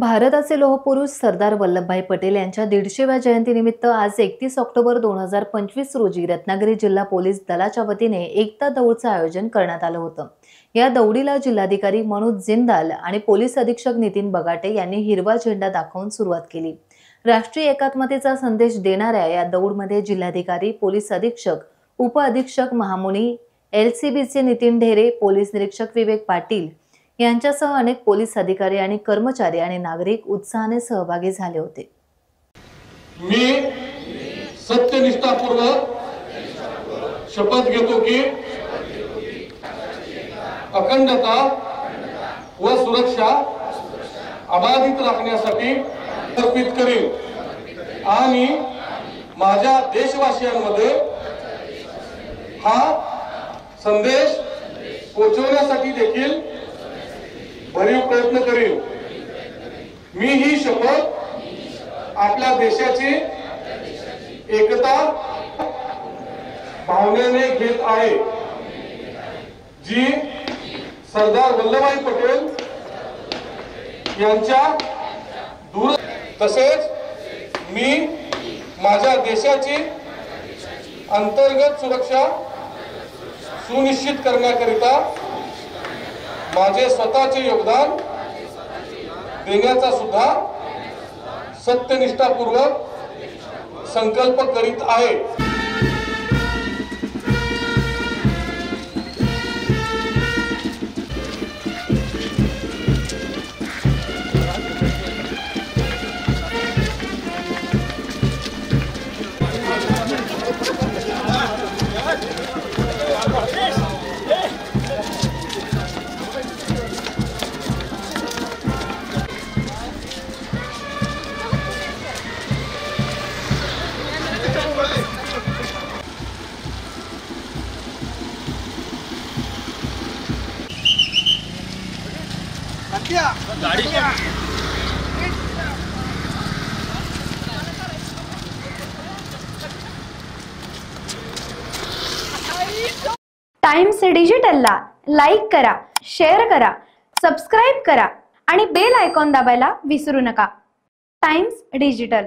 भारताचे लोहपुरुष सरदार वल्लभभाई पटेल यांच्या 150व्या जयंतीनिमित्त आज 31 ऑक्टोबर 2025 रोजी रत्नागिरी जिल्हा पोलीस दलाच्या वतीने एकता दौडचं आयोजन करण्यात आलं होतं। या दौडीला जिल्हाधिकारी मनोज जिंदाल आणि पोलीस अधीक्षक नितीन बगाटे यांनी हिरवा झेंडा दाखवून सुरुवात केली। राष्ट्रीय एकात्मतेचा संदेश देणाऱ्या या दौडमध्ये जिल्हाधिकारी, पोलीस अधीक्षक, उप अधीक्षक महामुनी, एलसीबीचे नितीन ढेरे, पोलीस निरीक्षक विवेक पाटील यांच्यासह अनेक पोलीस अधिकारी आणि कर्मचारी आणि नागरिक उत्साहाने सहभागी झाले होते। मी सत्यनिष्ठापूर्वक शपथ घेतो की अखंडता व सुरक्षा अबाधित राखण्यासाठी समर्पित करेन आणि माझ्या देशवासियांमध्ये हा संदेश पोहोचवण्यासाठी देखील भरीव प्रयत्न करेन। मी ही शपथ आपल्या देशाची एकता भावनेने घेत आहे, जी सरदार वल्लभभाई पटेल यांच्या दूर। तसेच मी माझ्या देशाची अंतर्गत सुरक्षा सुनिश्चित करण्याकरिता माझे स्वतःचे योगदान देण्याचा सुद्धा सत्यनिष्ठापूर्वक संकल्प करीत आहे। टाइम्स डिजिटलला लाईक करा, शेअर करा, सबस्क्राइब करा आणि बेल आयकॉन दाबायला विसरू नका। Times digital.